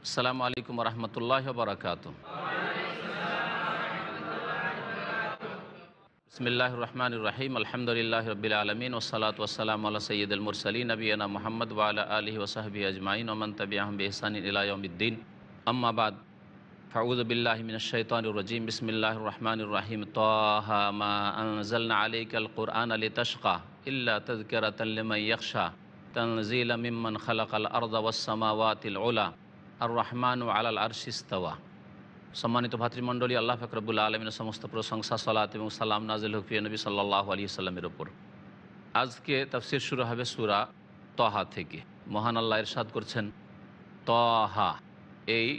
আসসালামু আলাইকুম রহমতুল্লাহ বারকাত। বিসমিল্লাহির রহমানির রহিম। আলহামদুলিল্লাহি রাব্বিল আলামিন ওয়াসসালাতু ওয়াসসালামু আলা সাইয়্যিদিল মুরসালিন নবিয়িনা মুহাম্মদ ওয়া আলা আলিহি ওয়া সাহবিহি আজমাইন ওয়া মান তাবিআহুম বিইহসানিন ইলা ইয়াউমিদ্দিন। আম্মা বাদ, ফাউযু বিল্লাহি মিনাশ শাইতানির রাজীম। বিসমিল্লাহির রহমানির রহিম। তাহা মা আনজালনা আলাইকাল কুরআনা লিতাশকা ইল্লা তাযকিরাতাল লিমান ইয়াখশা তানজিলা মিম্মান খালাকাল আরদা ওয়াস সামাওয়াতিল উলা আর রহমানু আলাল আরশি ইস্তাওয়া। সম্মানিত ভাতৃমণ্ডলী, আল্লাহ পাক রব্বুল আলামিনের সমস্ত প্রশংসা, সালাত এবং সালাম নাজিল হোক প্রিয় নবী সাল্লাল্লাহু আলাইহি সাল্লামের ওপর। আজকে তাফসীর শুরু হবে সূরা তাহা থেকে। মহান আল্লাহ ইরশাদ করছেন, তাহা, এই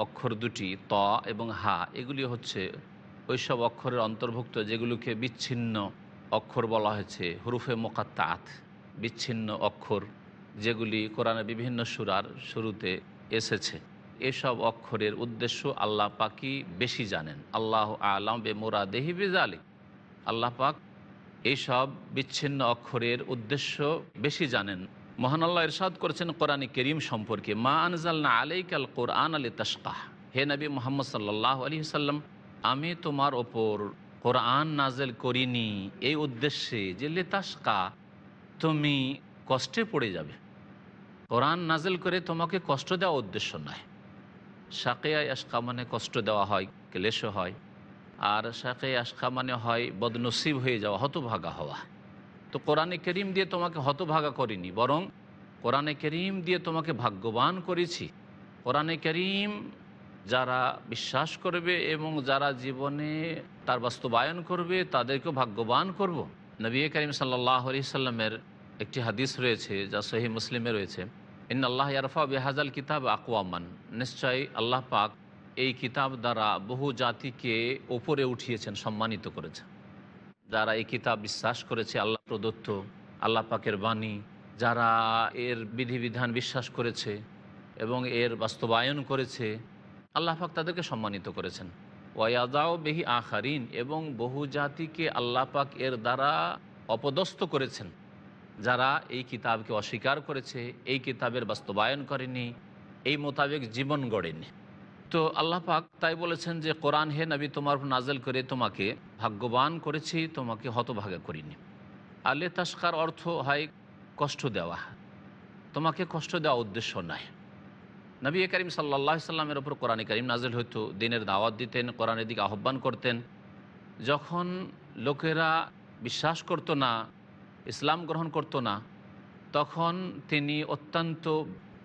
অক্ষর দুটি ত এবং হা, এগুলি হচ্ছে ওইসব অক্ষরের অন্তর্ভুক্ত যেগুলোকে বিচ্ছিন্ন অক্ষর বলা হয়েছে, হুরুফে মুকাত্তাআত, বিচ্ছিন্ন অক্ষর যেগুলি কোরআনের বিভিন্ন সূরার শুরুতে এসেছে। এসব অক্ষরের উদ্দেশ্য আল্লাহ পাকই বেশি জানেন। আল্লাহ আলাম বে মুরাদিহি বিযালিক। আল্লাহ পাক এইসব বিচ্ছিন্ন অক্ষরের উদ্দেশ্য বেশি জানেন। মহান আল্লাহ ইরশাদ করেছেন কোরআনে কারীম সম্পর্কে, মা আনজালনা আলাইকাল কুরআনা লিতাশকা। হে নবী মুহাম্মদ সাল্লাল্লাহু আলাইহি সাল্লাম, আমি তোমার ওপর কোরআন নাজেল করিনি এই উদ্দেশ্যে যে লিতাশকা, তুমি কষ্টে পড়ে যাবে। কোরআন নাজেল করে তোমাকে কষ্ট দেওয়া উদ্দেশ্য নয়। শাকিয়া ইয়াশকা মানে কষ্ট দেওয়া হয়, ক্লেশ হয়। আর শাকিয়া ইয়াশকা মানে হয় বদনসিব হয়ে যাওয়া, হতভাগা হওয়া। তো কোরআনে কারীম দিয়ে তোমাকে হতভাগা করিনি, বরং কোরআনে কারীম দিয়ে তোমাকে ভাগ্যবান করেছি। কোরআনে কারীম যারা বিশ্বাস করবে এবং যারা জীবনে তার বাস্তবায়ন করবে তাদেরকেও ভাগ্যবান করব। নবী করিম সাল্লাল্লাহু আলাইহি সাল্লামের একটি হাদিস রয়েছে যা সহিহ মুসলিমে রয়েছে, ইন্নাল্লাহ ইয়ারফা বিহাযাল কিতাব আকওয়ামান। নিশ্চয়ই আল্লাহ পাক এই কিতাব দ্বারা বহু জাতিকে ওপরে উঠিয়েছেন, সম্মানিত করেছেন। যারা এই কিতাব বিশ্বাস করেছে, আল্লাহ প্রদত্ত, আল্লাহ পাকের বাণী, যারা এর বিধিবিধান বিশ্বাস করেছে এবং এর বাস্তবায়ন করেছে, আল্লাহ পাক তাদেরকে সম্মানিত করেছেন। ওয়ায়াদাও বেহি আখারিন, এবং বহু জাতিকে আল্লাহ পাক এর দ্বারা অপদস্থ করেছেন, যারা এই কিতাবকে অস্বীকার করেছে, এই কিতাবের বাস্তবায়ন করেনি, এই মোতাবেক জীবন গড়েনি। তো আল্লাহ পাক তাই বলেছেন যে কোরআন হে নবী তোমার উপর নাজেল করে তোমাকে ভাগ্যবান করেছি, তোমাকে হতভাগা করিনি। আলে তাস্কার অর্থ হয় কষ্ট দেওয়া, তোমাকে কষ্ট দেওয়া উদ্দেশ্য নয়। নবী করিম সাল্লাল্লাহু আলাইহি সাল্লামের ওপর কোরআনে কারীম নাজেল হতো, দিনের দাওয়াত দিতেন, কোরআনের দিকে আহ্বান করতেন। যখন লোকেরা বিশ্বাস করত না, ইসলাম গ্রহণ করত না, তখন তিনি অত্যন্ত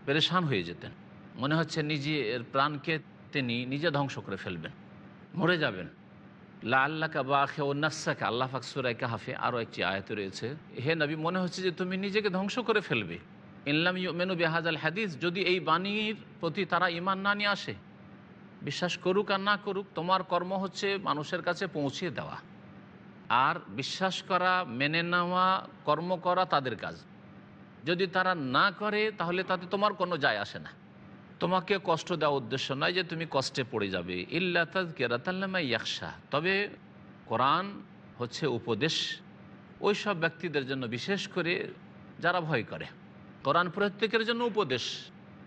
পেরেশান হয়ে যেতেন। মনে হচ্ছে নিজের প্রাণকে তিনি নিজে ধ্বংস করে ফেলবেন, মরে যাবেন। লাআল্লাকা বাখিউন নাফসাকা, আল্লাহ পাক সূরা কাহফে আরও একটি আয়াত রয়েছে, হে নবী মনে হচ্ছে যে তুমি নিজেকে ধ্বংস করে ফেলবে। ইনলাম ইউমিনু বিহাযাল হাদিস, যদি এই বাণীর প্রতি তারা ঈমান না নিয়ে আসে, বিশ্বাস করুক আর না করুক, তোমার কর্ম হচ্ছে মানুষের কাছে পৌঁছিয়ে দেওয়া, আর বিশ্বাস করা, মেনে নেওয়া, কর্ম করা তাদের কাজ। যদি তারা না করে তাহলে তাতে তোমার কোনো যায় আসে না। তোমাকে কষ্ট দেওয়া উদ্দেশ্য নয় যে তুমি কষ্টে পড়ে যাবে। ইল্লা তাযকিরাতাল লিমান ইয়াখশা, তবে কোরআন হচ্ছে উপদেশ ওই সব ব্যক্তিদের জন্য, বিশেষ করে যারা ভয় করে। কোরআন প্রত্যেকের জন্য উপদেশ,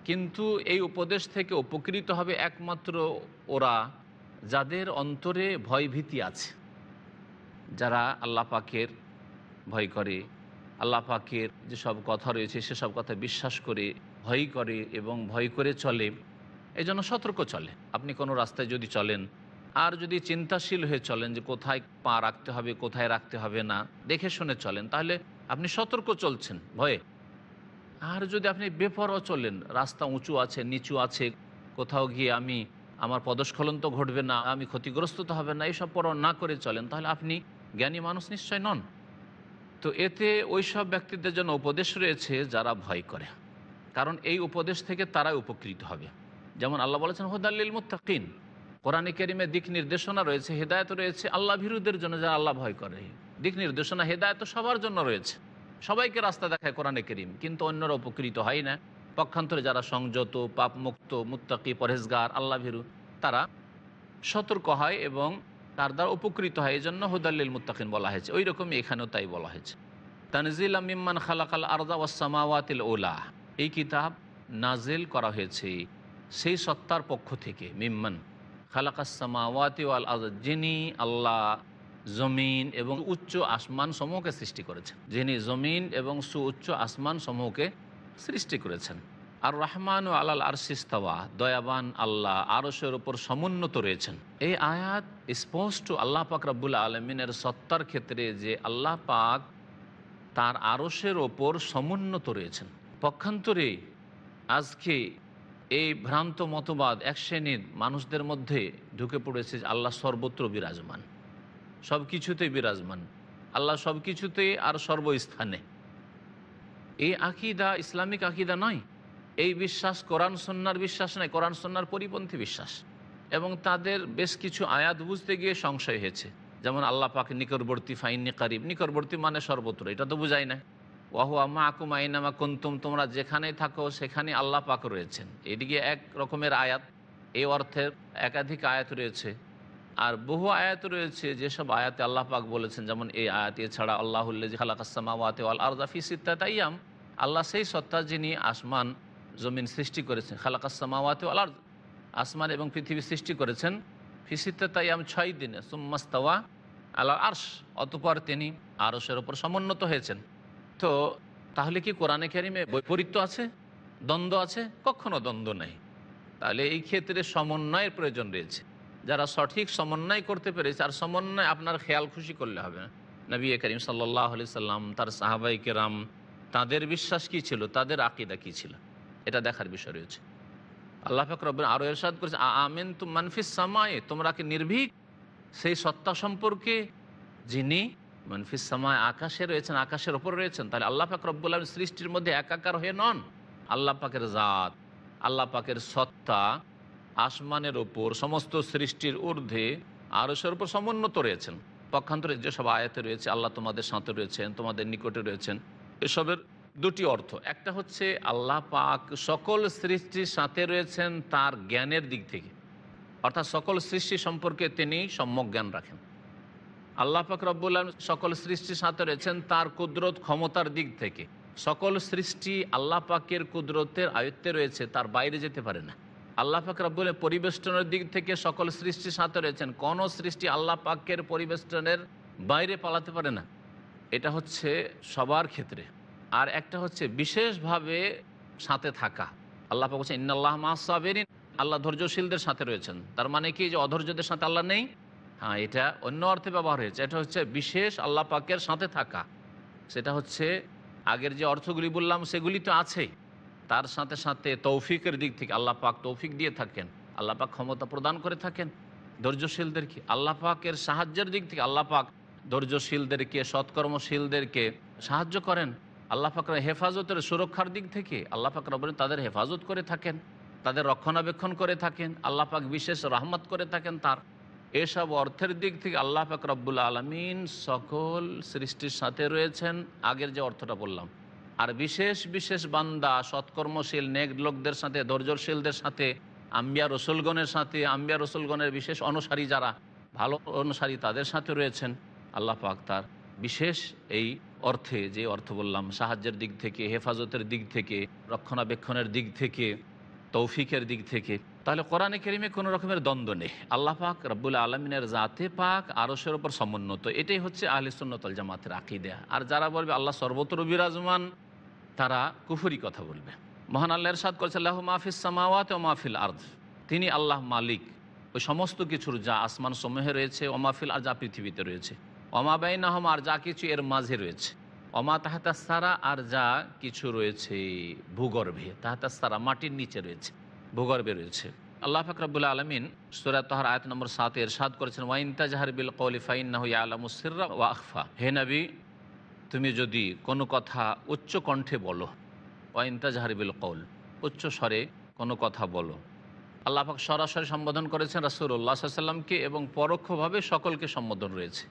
কিন্তু এই উপদেশ থেকে উপকৃত হবে একমাত্র ওরা যাদের অন্তরে ভয়ভীতি আছে, যারা আল্লাহ পাকের ভয় করে, আল্লাহ পাকের যেসব কথা রয়েছে সেসব কথা বিশ্বাস করে, ভয় করে এবং ভয় করে চলে। এই জন্য সতর্ক চলে। আপনি কোনো রাস্তায় যদি চলেন আর যদি চিন্তাশীল হয়ে চলেন যে কোথায় পা রাখতে হবে, কোথায় রাখতে হবে না, দেখে শুনে চলেন, তাহলে আপনি সতর্ক চলছেন ভয়ে। আর যদি আপনি বেপরোয়া চলেন, রাস্তা উঁচু আছে, নিচু আছে, কোথাও গিয়ে আমার পদস্খলন তো ঘটবে না, আমি ক্ষতিগ্রস্ত তো হবে না, এইসব পরোয়া না করে চলেন, তাহলে আপনি জ্ঞানী মানুষ নিশ্চয় নন। তো এতে ওই সব ব্যক্তিদের জন্য উপদেশ রয়েছে যারা ভয় করে, কারণ এই উপদেশ থেকে তারাই উপকৃত হবে। যেমন আল্লাহ বলেছেন হুদাল লিল মুত্তাকিন, কোরআনে কারীমে দিক নির্দেশনা রয়েছে, হেদায়েত রয়েছে আল্লাহ ভীরুদের জন্য, যারা আল্লাহ ভয় করে। দিক নির্দেশনা, হেদায়েত সবার জন্য রয়েছে, সবাইকে রাস্তা দেখায় কোরআনে কারীম, কিন্তু অন্যরা উপকৃত হয় না। পক্ষান্তরে যারা সংযত, পাপমুক্ত, মুত্তাকি, পরহেজগার, আল্লাহ ভীরু, তারা সতর্ক হয় এবং তার দ্বারা উপকৃত হয়। এই জন্য হুদাল লিল মুত্তাকিন বলা হয়েছে। ওই রকমই এখানেও তাই বলা হয়েছে। তানজিলাম মিম্মান খালাকাল আরদা ওয়াস সামাওয়াতিল উলা, এই কিতাব নাজিল করা হয়েছে সেই সত্তার পক্ষ থেকে, মিম্মান খালাকাস সামাওয়াতি ওয়াল আরদ, যিনি আল্লাহ জমিন এবং উচ্চ আসমান সমূহকে সৃষ্টি করেছেন, যিনি জমিন এবং সুউচ্চ আসমান সমূহকে সৃষ্টি করেছেন। আর রহমান ও আলাল আরশিস্তাওয়া, দয়াবান আল্লাহ আরশের ওপর সমুন্নত রয়েছেন। এই আয়াত স্পষ্ট আল্লাহ পাক রব্বুল আলমিনের সত্তার ক্ষেত্রে যে আল্লাহ পাক তার আরশের ওপর সমুন্নত রয়েছেন। পক্ষান্তরে আজকে এই ভ্রান্ত মতবাদ এক শ্রেণীর মানুষদের মধ্যে ঢুকে পড়েছে যে আল্লাহ সর্বত্র বিরাজমান, সব কিছুতেই বিরাজমান, আল্লাহ সব কিছুতেই আর সর্বস্থানে। এই আকিদা ইসলামিক আকিদা নয়। এই বিশ্বাস কোরআন সুন্নাহর বিশ্বাস নয়, কোরআন সুন্নাহর পরিপন্থী বিশ্বাস। এবং তাদের বেশ কিছু আয়াত বুঝতে গিয়ে সংশয় হয়েছে। যেমন আল্লাহ পাক নিকটবর্তী, ফাইন্নি কারিব, নিকটবর্তী মানে সর্বত্র, এটা তো বুঝাই না। ওয়াহু আম্মা আকুম আইনামা কুনতুম, তোমরা যেখানেই থাকো সেখানে আল্লাহ পাক রয়েছেন। এদিকে এক রকমের আয়াত, এই অর্থের একাধিক আয়াত রয়েছে। আর বহু আয়াত রয়েছে যেসব আয়াতে আল্লাহ পাক বলেছেন, যেমন এই আয়াত। এছাড়া আল্লাহুল্লাযী খালাকাস সামাওয়াতি ওয়াল আরদা ফি সিত্তাতি আইয়াম, আল্লাহ সেই সত্তা যিনি আসমান জমিন সৃষ্টি করেছেন। খালাকাস সামাওয়াতি ওয়াল আরদ, আসমান এবং পৃথিবী সৃষ্টি করেছেন। ফি সিত্তাতি আইয়াম, 6 দিনে। সুম্মাস্তাওয়া আলাল আরশ, অতঃপর তিনি আরশের ওপর সমুন্নত হয়েছেন। তো তাহলে কি কোরআনে কারিমে বৈপরীত্য আছে, দ্বন্দ্ব আছে? কখনো দ্বন্দ্ব নেই। তাহলে এই ক্ষেত্রে সমন্বয়ের প্রয়োজন রয়েছে। যারা সঠিক সমন্বয় করতে পেরেছে, আর সমন্বয় আপনার খেয়াল খুশি করলে হবে না। নবী করিম সাল্লাল্লাহু আলাইহি সাল্লাম, তার সাহাবায়ে কেরাম, তাদের বিশ্বাস কী ছিল, তাদের আকীদা কী ছিল, এটা দেখার বিষয় রয়েছে। আল্লাহ পাক রব্বুল আরও ইরশাদ করেছে, আমিনতুম মান ফিস সামায়ে, তোমরা কি নির্ভীক সেই সত্তা সম্পর্কে যিনি মানফিস সামায়, আকাশে রয়েছেন, আকাশের ওপর রয়েছেন। তাহলে আল্লাহ পাক রব্বুল আলামিন সৃষ্টির মধ্যে একাকার হয়ে নন। আল্লাহ পাকের জাত, আল্লাহ পাকের সত্তা আসমানের ওপর, সমস্ত সৃষ্টির ঊর্ধ্বে আরশের উপর সমুন্নত রয়েছেন। পক্ষান্তরে যেসব আয়াতে রয়েছে আল্লাহ তোমাদের সাথে রয়েছেন, তোমাদের নিকটে রয়েছেন, এসবের দুটি অর্থ। একটা হচ্ছে আল্লাহ পাক সকল সৃষ্টির সাথে রয়েছেন তার জ্ঞানের দিক থেকে, অর্থাৎ সকল সৃষ্টি সম্পর্কে তিনি সম্যক জ্ঞান রাখেন। আল্লাহ পাক রব্বুল আলামিন সকল সৃষ্টির সাথে রয়েছেন তার কুদরত ক্ষমতার দিক থেকে। সকল সৃষ্টি আল্লাহ পাকের কুদরতের আয়ত্তে রয়েছে, তার বাইরে যেতে পারে না। আল্লাহ পাক রব্বুল আলামিন পরিবেষ্টনের দিক থেকে সকল সৃষ্টির সাথে রয়েছেন, কোনো সৃষ্টি আল্লাহ পাকের পরিবেষ্টনের বাইরে পালাতে পারে না। এটা হচ্ছে সবার ক্ষেত্রে। আর একটা হচ্ছে বিশেষভাবে সাথে থাকা। আল্লাহ পাক বলছেন ইন্নাল্লাহ মা'আস সাবিরিন, আল্লাহ ধৈর্যশীলদের সাথে রয়েছেন। তার মানে কি যে অধৈর্যদের সাথে আল্লাহ নেই? হ্যাঁ, এটা অন্য অর্থে ব্যবহার হয়েছে। এটা হচ্ছে বিশেষ আল্লাহ পাকের সাথে থাকা। সেটা হচ্ছে আগের যে অর্থগুলি বললাম সেগুলি তো আছেই, তার সাথে সাথে তৌফিকের দিক থেকে আল্লাহ পাক তৌফিক দিয়ে থাকেন, আল্লাহ পাক ক্ষমতা প্রদান করে থাকেন ধৈর্যশীলদেরকে। আল্লাহ পাকের সাহায্যের দিক থেকে আল্লাহ পাক ধৈর্যশীলদেরকে, সৎকর্মশীলদেরকে সাহায্য করেন। আল্লাহ পাক হেফাজতের, সুরক্ষার দিক থেকে আল্লাহ পাক রব্বুল তাদের হেফাজত করে থাকেন, তাদের রক্ষণাবেক্ষণ করে থাকেন। আল্লাহ পাক বিশেষ রহমত করে থাকেন তার। এসব অর্থের দিক থেকে আল্লাহ পাক রব্বুল আলামিন সকল সৃষ্টির সাথে রয়েছেন, আগের যে অর্থটা বললাম। আর বিশেষ বিশেষ বান্দা, সৎকর্মশীল নেক লোকদের সাথে, ধৈর্যশীলদের সাথে, আম্বিয়া রসুলগণের সাথে, আম্বিয়া রসুলগণের বিশেষ অনুসারী যারা ভালো অনুসারী, তাদের সাথে রয়েছেন। আল্লাহ পাক তার বিশেষ এই অর্থে, যে অর্থ বললাম, সাহায্যের দিক থেকে, হেফাজতের দিক থেকে, রক্ষণাবেক্ষণের দিক থেকে, তৌফিকের দিক থেকে। তাহলে কোরআনে কারিমে কোনো রকমের দ্বন্দ্ব নেই। আল্লাহ পাক রব্বুল আলমিনের জাতে পাক আরশের ওপর সমুন্নত। এটাই হচ্ছে আহলে সুন্নাত ওয়াল জামাতের আকীদা। আর যারা বলবে আল্লাহ সর্বত্র বিরাজমান, তারা কুফরি কথা বলবে। মহান আল্লাহ ইরশাদ করেছেন লাহু মা ফিস সামাওয়াতি ওয়া মা ফিল আরদ, তিনি আল্লাহ মালিক ওই সমস্ত কিছুর, যা আসমান সমূহে রয়েছে, ওয়া মা ফিল, আর যা পৃথিবীতে রয়েছে, ওয়া মা বাইনাহুমা, আর যা কিছু এর মাঝে রয়েছে, ওয়া মা তাহতাস সারা, আর যা কিছু রয়েছে ভূগর্ভে। তাহতাস সারা মাটির নিচে রয়েছে, ভূগর্ভে রয়েছে। আল্লাহ পাক রব্বুল আলামিন সূরা তাহার আয়াত নম্বর 7 ইরশাদ করেছেন ওয়া ইন তাজহার বিল কওলি ফাইন্নাহু ইয়ালামুস সিররা ওয়া আখফা, হে নবী তুমি যদি কোনো কথা উচ্চ কণ্ঠে বলো, ওয়া ইন তাজহার বিল কওল, উচ্চ স্বরে কোনো কথা বলো। আল্লাহ পাক সরাসরি সম্বোধন করেছেন রাসূলুল্লাহ সাল্লাল্লাহু আলাইহি ওয়াসাল্লামকে, এবং পরোক্ষভাবে সকলকে সম্বোধন রয়েছে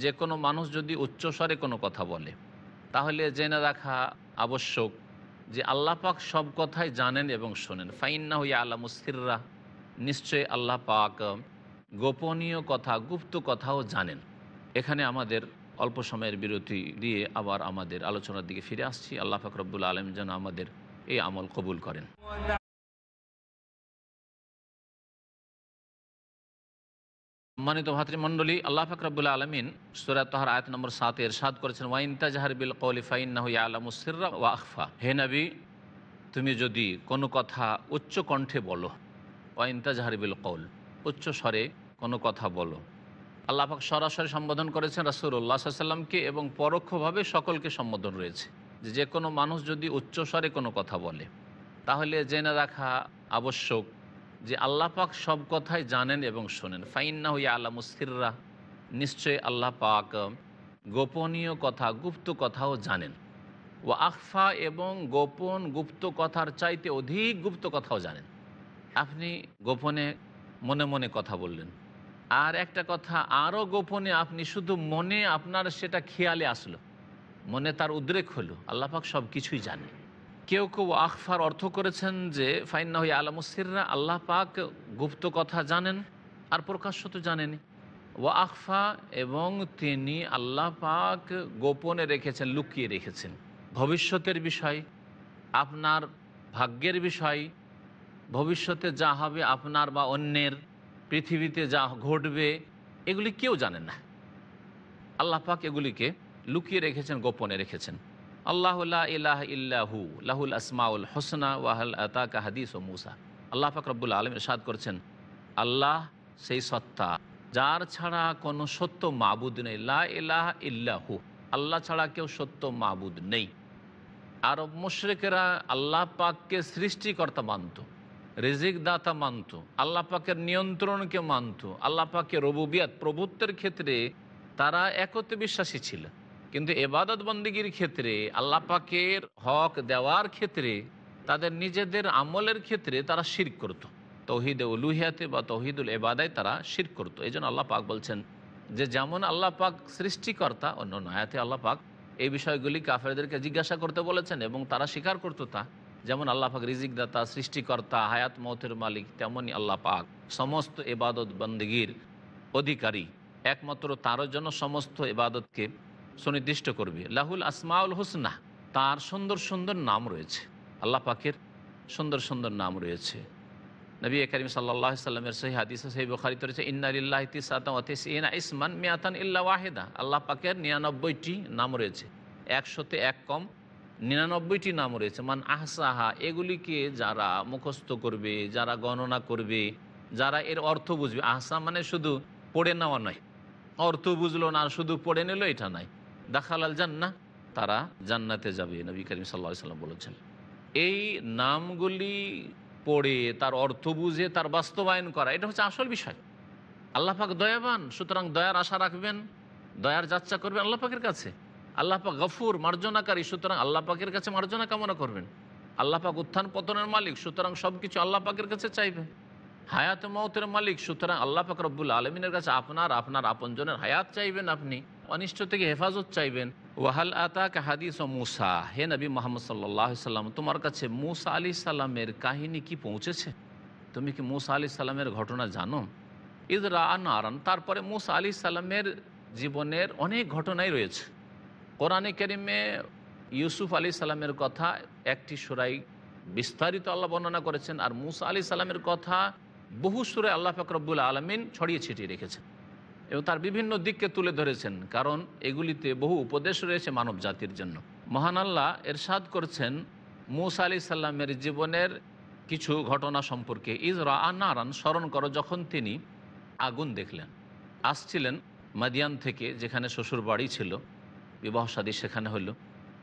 যে কোনো মানুষ যদি উচ্চ স্বরে কোনো কথা বলে, তাহলে জেনে রাখা আবশ্যক যে আল্লাহ পাক সব কথাই জানেন এবং শোনেন। ফাইন্নাহু ইয়ালামুস সিররা, নিশ্চয়ই আল্লাহ পাক গোপনীয় কথা, গুপ্ত কথাও জানেন। এখানে আমাদের অল্প সময়ের বিরতি দিয়ে আবার আমাদের আলোচনার দিকে ফিরে আসছি। আল্লাহ পাক রব্বুল আলামিন যেন আমাদের এই আমল কবুল করেন। সম্মানিত ভাতৃমণ্ডলী, আল্লাহ পাক রব্বুল আলামিন সূরা তাহার আয়াত নম্বর 7 ইরশাদ করেছেন, ওয়া ইন তাজহার বিল কওলি ফাইন্নাহু ইয়ালামুস সিররা ওয়া আখফা। হে নবী, তুমি যদি কোনো কথা উচ্চ কণ্ঠে বলো, ওয়া ইন তাজহার বিল কওল, উচ্চ স্বরে কোনো কথা বলো। আল্লাহ পাক সরাসরি সম্বোধন করেছেন রাসূলুল্লাহ সাল্লাল্লাহু আলাইহি ওয়াসাল্লামকে এবং পরোক্ষভাবে সকলকে সম্বোধন রয়েছে যে কোনো মানুষ যদি উচ্চ স্বরে কোনো কথা বলে, তাহলে জেনে রাখা আবশ্যক যে আল্লাহ পাক সব কথাই জানেন এবং শোনেন। ফাইন্নাহু ইয়ালামুস সিররা, নিশ্চয়ই আল্লাহ পাক গোপনীয় কথা, গুপ্ত কথাও জানেন। ও আখফা, এবং গোপন গুপ্ত কথার চাইতে অধিক গুপ্ত কথাও জানেন। আপনি গোপনে মনে মনে কথা বললেন, আর একটা কথা আরও গোপনে আপনি শুধু মনে আপনার সেটা খেয়ালে আসলো, মনে তার উদ্রেক হলো, আল্লাহ পাক সব কিছুই জানেন। কেউ কেউ আখফার অর্থ করেছেন যে ফাইন্নাহু ইয়ালামুস সিররা, আল্লাহ পাক গুপ্ত কথা জানেন আর প্রকাশ্য তো জানেন। ও আখফা, এবং তিনি আল্লাহ পাক গোপনে রেখেছেন, লুকিয়ে রেখেছেন ভবিষ্যতের বিষয়, আপনার ভাগ্যের বিষয়, ভবিষ্যতে যা হবে আপনার বা অন্যের, পৃথিবীতে যা ঘটবে, এগুলি কেউ জানেন না। আল্লাহ পাক এগুলিকে লুকিয়ে রেখেছেন, গোপনে রেখেছেন। আল্লাহ লা ইলাহা ইল্লাহু লাহুল আসমাউল হোসনা ওয়াহাল আতাকা হাদিস ও মুসা। আল্লাহ পাক রব্বুল আলামিন ইরশাদ করেছেন, আল্লাহ সেই সত্তা যার ছাড়া কোনো সত্য মাবুদ নেই। লা ইলাহা ইল্লাহু, আল্লাহ ছাড়া কেউ সত্য মাবুদ নেই। আরব মুশরিকেরা আল্লাহ পাককে সৃষ্টিকর্তা মানত, রিজিক দাতা মানত, আল্লাহ পাকের নিয়ন্ত্রণকে মানত, আল্লাহ পাকের রুবুবিয়ত, প্রভুত্বের ক্ষেত্রে তারা একত্রে বিশ্বাসী ছিল। কিন্তু এবাদত বন্দেগীর ক্ষেত্রে, আল্লাহ পাকের হক দেওয়ার ক্ষেত্রে, তাদের নিজেদের আমলের ক্ষেত্রে তারা শিরক করত। তৌহিদে উলুহিয়াতে বা তৌহিদুল এবাদায় তারা শিরক করত। এই জন্য আল্লাহ পাক বলছেন যে যেমন আল্লাহ পাক সৃষ্টিকর্তা, অন্য আয়াতে আল্লাহ পাক এই বিষয়গুলি কাফেরদেরকে জিজ্ঞাসা করতে বলেছেন এবং তারা স্বীকার করতো তা। যেমন আল্লাহ পাক রিজিক দাতা, সৃষ্টিকর্তা, হায়াত মৌতের মালিক, তেমনই আল্লাহ পাক সমস্ত এবাদত বন্দেগীর অধিকারী। একমাত্র তারও জন্য সমস্ত এবাদতকে সুনির্দিষ্ট করবে। লাহুল আসমাউল হুসনা, তার সুন্দর সুন্দর নাম রয়েছে, আল্লাহ পাকের সুন্দর সুন্দর নাম রয়েছে। নবী করিম সাল্লাল্লাহু আলাইহি সাল্লামের সহিহ হাদিসে, সহিহ বুখারীতে রয়েছে, ইন্না লিল্লাহি তিসআতান ওয়া তিসঈনা ইসমান মিআতান ইল্লা ওয়াহিদা। আল্লাহ পাকের 99টি নাম রয়েছে, 100তে এক কম 99টি নাম রয়েছে। মান আহসাহা, এগুলিকে যারা মুখস্থ করবে, যারা গণনা করবে, যারা এর অর্থ বুঝবে। আহসা মানে শুধু পড়ে নেওয়া নয়, অর্থ বুঝলো না শুধু পড়ে নিল, এটা নয়। দাখালাল জান্নাহ, তারা জান্নাতে যাবে, নবী করিম সাল্লাল্লাহু আলাইহি সাল্লাম বলেছেন। এই নামগুলি পড়ে তার অর্থ বুঝে তার বাস্তবায়ন করা, এটা হচ্ছে আসল বিষয়। আল্লাহ পাক দয়াবান, সুতরাং দয়ার আশা রাখবেন, দয়ার যাচ্চা করবেন আল্লাহ পাকের কাছে। আল্লাহ পাক গফুর, মার্জনাকারী, সুতরাং আল্লাহ পাকের কাছে মার্জনা কামনা করবেন। আল্লাহ পাক উত্থান পতনের মালিক, সুতরাং সব কিছু আল্লাহ পাকের কাছে চাইবেন। হায়াত মৌতের মালিক, সুতরাং আল্লাহ পাক রব্বুল আলমিনের কাছে আপনার আপনজনের হায়াত চাইবেন, আপনি অনিষ্ট থেকে হেফাজত চাইবেন। ওয়াহাল আতাকা হাদিস ও মুসা, হে নবী মুহাম্মদ সাল্লাল্লাহু আলাইহি সাল্লাম, তোমার কাছে মুসা আলাইহিস সালামের কাহিনী কি পৌঁছেছে? তুমি কি মুসা আলাইহিস সালামের ঘটনা জানো? ইদ রাআ নারান, তারপরে মুসা আলাইহিস সালামের জীবনের অনেক ঘটনাই রয়েছে। কোরআনে কারিমে ইউসুফ আলাইহিস সালামের কথা একটি সূরায় বিস্তারিত আল্লাহ বর্ণনা করেছেন, আর মুসা আলাইহিস সালামের কথা বহু সূরায় আল্লাহ পাক রব্বুল আলামিন ছড়িয়ে ছিটিয়ে রেখেছেন এবং তার বিভিন্ন দিককে তুলে ধরেছেন, কারণ এগুলিতে বহু উপদেশ রয়েছে মানব জাতির জন্য। মহান আল্লাহ এরশাদ করছেন মুসা আলাইহিস সালামের জীবনের কিছু ঘটনা সম্পর্কে। ইজ রাআ নারান, স্মরণ করো যখন তিনি আগুন দেখলেন। আসছিলেন মাদিয়ান থেকে, যেখানে শ্বশুর বাড়ি ছিল, বিবাহ শাদী সেখানে হলো,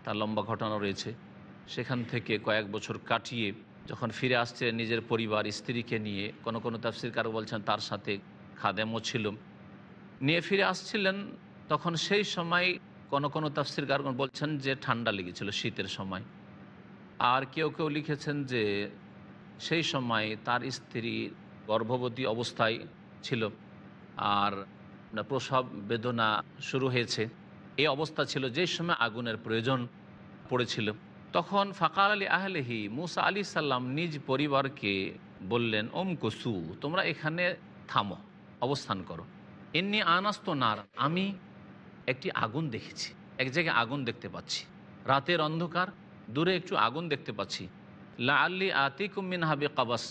তার লম্বা ঘটনা রয়েছে। সেখান থেকে কয়েক বছর কাটিয়ে যখন ফিরে আসছে নিজের পরিবার, স্ত্রীকে নিয়ে, কোনো কোনো তাফসীরকার বলছেন তার সাথে খাদেমও ছিল, নিয়ে ফিরে আসছিলেন, তখন সেই সময় কোনো কোনো তাফসীরকার বলছেন যে ঠান্ডা লেগেছিল, শীতের সময়। আর কেউ কেউ লিখেছেন যে সেই সময় তার স্ত্রী গর্ভবতী অবস্থায় ছিল আর প্রসব বেদনা শুরু হয়েছে, এই অবস্থা ছিল যে সময় আগুনের প্রয়োজন পড়েছিল। তখন ফাকাল আলী আহলেহি, মুসা আলাইহিস সালাম নিজ পরিবারকে বললেন, ওম কুসু, তোমরা এখানে থামো, অবস্থান করো। এমনি আনাস্ত নার, আমি একটি আগুন দেখেছি, এক জায়গায় আগুন দেখতে পাচ্ছি, রাতের অন্ধকার, দূরে একটু আগুন দেখতে পাচ্ছি। লা আল্লি আতিকুম মিনহা বিকাবাস,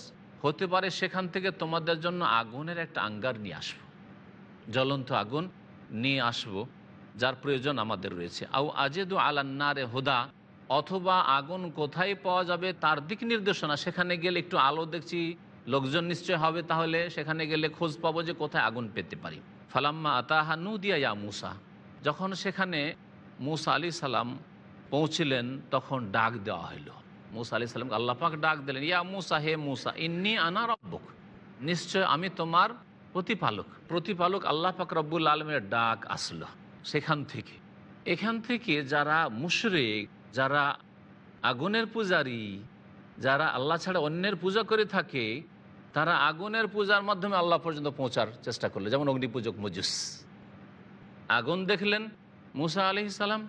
হতে পারে সেখান থেকে তোমাদের জন্য আগুনের একটা আঙ্গার নিয়ে আসবো। জ্বলন্ত আগুন নিয়ে আসব, যার প্রয়োজন আমাদের রয়েছে। আও আজেদু আলান্নারে হুদা, অথবা আগুন কোথায় পাওয়া যাবে তার দিক নির্দেশনা, সেখানে গেলে একটু আলো দেখছি, লোকজন নিশ্চয় হবে, তাহলে সেখানে গেলে খোঁজ পাবো যে কোথায় আগুন পেতে পারি। ফালাম্মা আতাহা নুদিয়া ইয়া মুসা, যখন সেখানে মুসা আলি সালাম পৌঁছিলেন তখন ডাক দেওয়া হইল। মুসা আলি সাল্লামকে আল্লাহ পাক ডাক দিলেন, ইয়া মুসা, হে মুসা, ইন্নী আনা রব্বুক, নিশ্চয় আমি তোমার প্রতিপালক। প্রতিপালক আল্লাহ পাক রব্বুল আলমের ডাক আসলো সেখান থেকে। এখান থেকে যারা মুশরিক, যারা আগুনের পূজারী, যারা আল্লাহ ছাড়া অন্যের পূজা করে থাকে, তারা আগুনের পূজার মাধ্যমে আল্লাহ পর্যন্ত পৌঁছার চেষ্টা করলো। যেমন অগ্নিপূজক মজুস, আগুন দেখলেন মুসা আলাইহিস সালাম,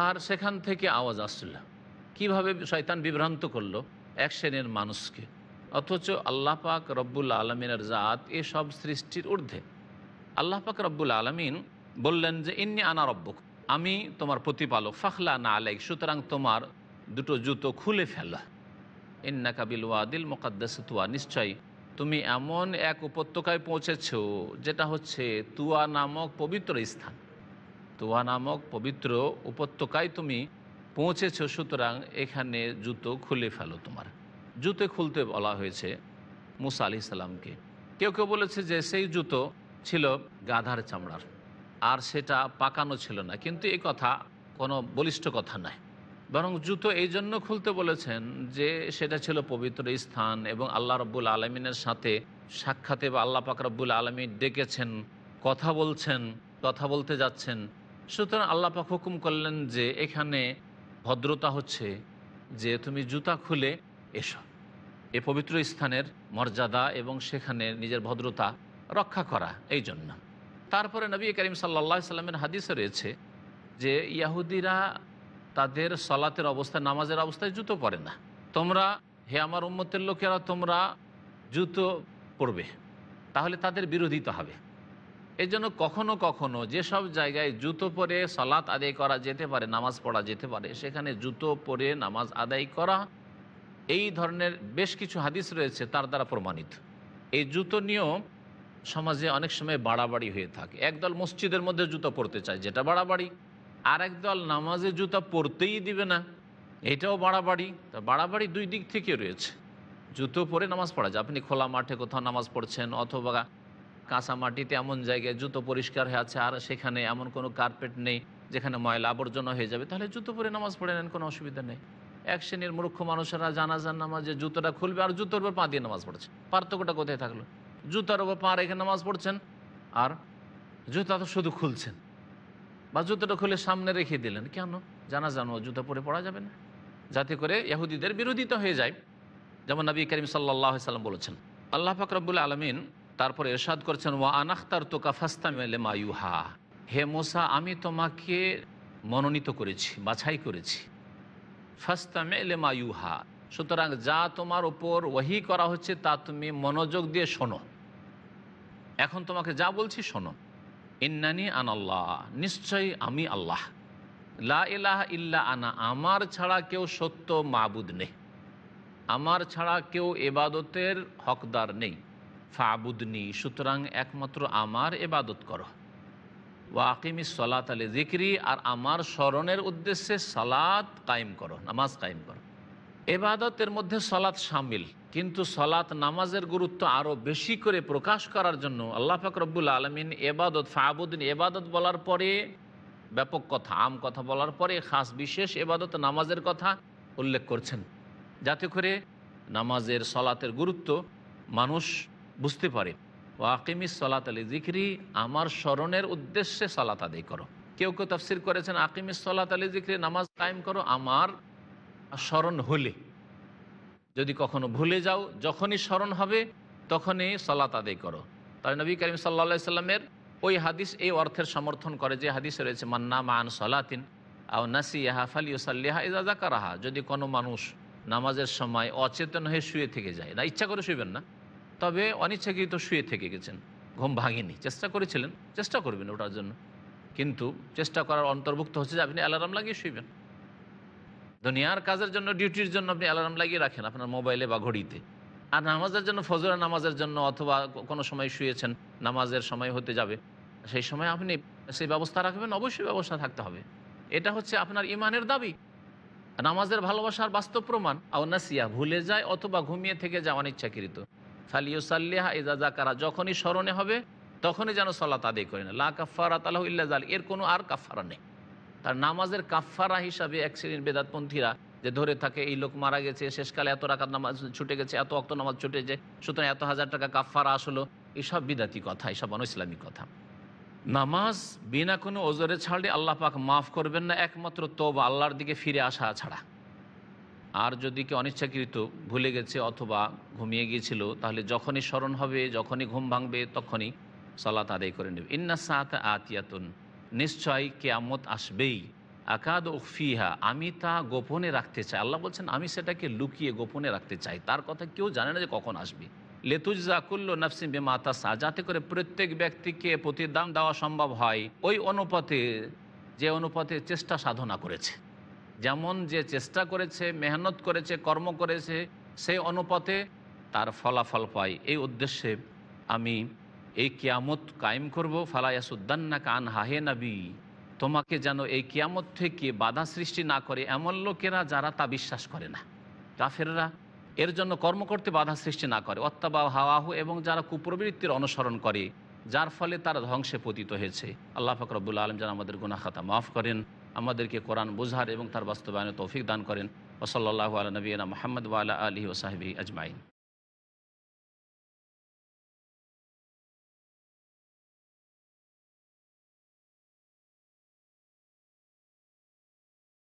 আর সেখান থেকে আওয়াজ আসছিল। কিভাবে শয়তান বিভ্রান্ত করলো এক শ্রেণীর মানুষকে, অথচ আল্লাহ পাক রব্বুল আলমিনের জাত এসব সৃষ্টির ঊর্ধ্বে। আল্লাহ পাক রব্বুল আলমিন বললেন যে ইন্নী আনা রব্বুক, আমি তোমার প্রতিপালক, ফাখলা না আলাইক, সুতরাং তোমার দুটো জুতো খুলে ফেলা। ইন্নাকা বিল ওয়াদিল মুকাদ্দাস তুয়া, নিশ্চয়ই তুমি এমন এক উপত্যকায় পৌঁছেছ যেটা হচ্ছে তুয়া নামক পবিত্র স্থান। তুয়া নামক পবিত্র উপত্যকায় তুমি পৌঁছেছ, সুতরাং এখানে জুতো খুলে ফেলো। তোমার জুতো খুলতে বলা হয়েছে মুসা আলাইহিস সালামকে। কেউ কেউ বলেছে যে সেই জুতো ছিল গাধার চামড়ার, আর সেটা পাকানো ছিল না, কিন্তু এই কথা কোনো বলিষ্ঠ কথা নয়। বরং জুতো এই জন্য খুলতে বলেছেন যে সেটা ছিল পবিত্র স্থান এবং আল্লাহ রব্বুল আলমিনের সাথে সাক্ষাতে বা আল্লাহ পাক রব্বুল আলমী ডেকেছেন, কথা বলছেন, কথা বলতে যাচ্ছেন। সুতরাং আল্লাহ পাক হুকুম করলেন যে এখানে ভদ্রতা হচ্ছে যে তুমি জুতা খুলে এসো, এ পবিত্র স্থানের মর্যাদা এবং সেখানে নিজের ভদ্রতা রক্ষা করা, এই জন্য। তারপরে নবী করিম সাল্লাল্লাহু আলাইহি সাল্লামের হাদিসে রয়েছে যে ইহুদিরা তাদের সালাতের অবস্থায়, নামাজের অবস্থায় জুতো পরে না। তোমরা, হে আমার উম্মতের লোকেরা, তোমরা জুতো পরবে, তাহলে তাদের বিরোধিতা হবে। এই জন্য কখনো কখনো যেসব জায়গায় জুতো পরে সালাত আদায় করা যেতে পারে, নামাজ পড়া যেতে পারে, সেখানে জুতো পরে নামাজ আদায় করা, এই ধরনের বেশ কিছু হাদিস রয়েছে তার দ্বারা প্রমাণিত। এই জুতো নিয়েও সমাজে অনেক সময় বাড়াবাড়ি হয়ে থাকে। একদল মসজিদের মধ্যে জুতো পরতে চায়, যেটা বাড়াবাড়ি। আর একদল নামাজে জুতা পরতেই দিবে না, এটাও বাড়াবাড়ি। তা বাড়াবাড়ি দুই দিক থেকে রয়েছে। জুতো পরে নামাজ পড়া যায়, আপনি খোলা মাঠে কোথাও নামাজ পড়ছেন, অথবা কাঁচা মাটিতে এমন জায়গায় জুতো পরিষ্কার হয়ে আছে আর সেখানে এমন কোনো কার্পেট নেই যেখানে ময়লা আবর্জনা হয়ে যাবে, তাহলে জুতো পরে নামাজ পড়ে নেন, কোনো অসুবিধা নেই। এক শ্রেণীর মূর্খ মানুষেরা জানাজার নামাজে জুতোটা খুলবে আর জুতোর উপর পা দিয়ে নামাজ পড়ছে। পার্থক্যটা কোথায় থাকলো? জুতার উপর পা রেখে নামাজ পড়ছেন আর জুতা তো শুধু খুলছেন, বা জুতোটা খুলে সামনে রেখে দিলেন। কেন? জানো জুতো পরে পড়া যাবে না, যাতে করে ইহুদিদের বিরোধিতা হয়ে যায়। যেমন নবী করিম সাল্লাল্লাহু আলাইহি সাল্লাম বলেছেন। আল্লাহ পাক রব্বুল আলামিন তারপরে ইরশাদ করছেন, ওয়া আনাখতারতুকা ফাসতামি লিমা ইউহা, হে মুসা, আমি তোমাকে মনোনীত করেছি, বাছাই করেছি। ফাসতামি লিমা ইউহা, সুতরাং যা তোমার উপর ওহী করা হচ্ছে তা তুমি মনোযোগ দিয়ে শোনো। এখন তোমাকে যা বলছি শোনো। ইন্নানি আনাল্লাহ, নিশ্চয়ই আমি আল্লাহ। লা ইলাহা ইল্লা আনা, আমার ছাড়া কেউ সত্য মাবুদ নেই, আমার ছাড়া কেউ এবাদতের হকদার নেই। ফাবুদনি, সুতরাং একমাত্র আমার এবাদত করো। ওয়া আকিমিস সালাত আলি যিকরি, আর আমার স্মরণের উদ্দেশ্যে সালাত কায়েম করো, নামাজ কায়েম করো। এবাদতের মধ্যে সালাত শামিল, কিন্তু সালাত নামাজের গুরুত্ব আরও বেশি করে প্রকাশ করার জন্য আল্লাহ পাক রব্বুল আলামিন এবাদত, ফাবুদনি, এবাদত বলার পরে ব্যাপক কথা, আম কথা বলার পরে খাস বিশেষ এবাদত নামাজের কথা উল্লেখ করছেন, যাতে করে নামাজের সালাতের গুরুত্ব মানুষ বুঝতে পারে। ও আকিমিস সালাত আলি যিকরি, আমার স্মরণের উদ্দেশ্যে সালাত আদায় করো। কেউ কেউ তাফসির করেছেন আকিমিস সালাত আলি যিকরি, নামাজ কায়েম করো আমার স্মরণ হলে। যদি কখনো ভুলে যাও, যখনই স্মরণ হবে তখনই সালাত আদায় করো। তাই নবী করিম সাল্লাল্লাহু আলাইহি সাল্লামের ওই হাদিস এই অর্থের সমর্থন করে, যে হাদিসে রয়েছে মান্না মান সালাতিন আও নাসিয়াহা ফালিউসাল্লিহা ইযা যাকারাহা, যদি কোনো মানুষ নামাজের সময় অচেতন হয়ে শুয়ে থেকে যায়, না ইচ্ছা করে শুইবেন না, তবে অনিচ্ছাকৃত শুয়ে থেকে গেছেন, ঘুম ভাঙেনি, চেষ্টা করেছিলেন, চেষ্টা করবেন ওটার জন্য, কিন্তু চেষ্টা করার অন্তর্ভুক্ত হচ্ছে যে আপনি অ্যালার্ম লাগিয়ে শুইবেন। দুনিয়ার কাজের জন্য, ডিউটির জন্য আপনি অ্যালার্ম লাগিয়ে রাখেন আপনার মোবাইলে বা ঘড়িতে, আর নামাজের জন্য, ফজরের নামাজের জন্য অথবা কোনো সময় শুয়েছেন, নামাজের সময় হতে যাবে, সেই সময় আপনি সেই ব্যবস্থা রাখবেন, অবশ্যই ব্যবস্থা থাকতে হবে। এটা হচ্ছে আপনার ইমানের দাবি, নামাজের ভালোবাসার বাস্তব প্রমাণ। আও নাসিয়া, ভুলে যায় অথবা ঘুমিয়ে থেকে যায় অনিচ্ছাকৃত, ফালিউসাল্লিহা ইযা যাকারা, যখনই স্মরণে হবে তখনই যেন সালাত আদায় করে না। লা কাফফারাতা লাহু ইল্লা যালিক, এর কোনো আর কাফফারা নেই। তার নামাজের কাফফারা হিসাবে এক শ্রেণীর বেদাতপন্থীরা যে ধরে থাকে, এই লোক মারা গেছে, শেষকালে এত রাকাত নামাজ ছুটে গেছে, এত ওয়াক্ত নামাজ ছুটেছে, সুতরাং এত হাজার টাকা কাফফারা আসলো, এসব বিদাতি কথা, এসব অনইসলামিক কথা। নামাজ বিনা কোনো ওজরে ছাড়লে আল্লাহ পাক মাফ করবেন না, একমাত্র তওবা, আল্লাহর দিকে ফিরে আসা ছাড়া। আর যদি কেউ অনিচ্ছাকৃত ভুলে গেছে অথবা ঘুমিয়ে গিয়েছিল, তাহলে যখনই স্মরণ হবে, যখনই ঘুম ভাঙবে, তখনই সালাত আদায় করে নেবে। ইন্না সাআতা আতিয়াতুন, নিশ্চয় কিয়ামত আসবেই, আকাদ উখফিহা, আমি তা গোপনে রাখতে চাই। আল্লাহ বলছেন আমি সেটাকে লুকিয়ে গোপনে রাখতে চাই, তার কথা কেউ জানে না যে কখন আসবে। লেতুজা কুল্লু নাফসিন বিমা তাসা, যাতে করে প্রত্যেক ব্যক্তিকে প্রতিদান দেওয়া সম্ভব হয় ওই অনুপাতে, যে অনুপাতে চেষ্টা সাধনা করেছে। যেমন যে চেষ্টা করেছে, মেহনত করেছে, কর্ম করেছে, সেই অনুপাতে তার ফলাফল পায়। এই উদ্দেশ্যে আমি এই কিয়ামত কায়েম করব। ফালায়াসুদ্দান্নাকা আনহা, হে নবী, তোমাকে যেন এই কিয়ামত থেকে বাধা সৃষ্টি না করে এমন লোকেরা যারা তা বিশ্বাস করে না, কাফেররা, এর জন্য কর্ম করতে বাধা সৃষ্টি না করে। অত্তাবা হাওয়াহু, এবং যারা কুপ্রবৃত্তির অনুসরণ করে, যার ফলে তারা ধ্বংসে পতিত হয়েছে। আল্লাহ পাক রব্বুল আলম যেন আমাদের গুনাহ খাতা মাফ করেন, আমাদেরকে কোরআন বুঝার এবং তার বাস্তবায়নে তৌফিক দান করেন। ওয়া সাল্লাল্লাহু আলা নবিয়িনা মুহাম্মদ ওয়া আলা আলিহি ওয়া সাহবিহি আজমাইন।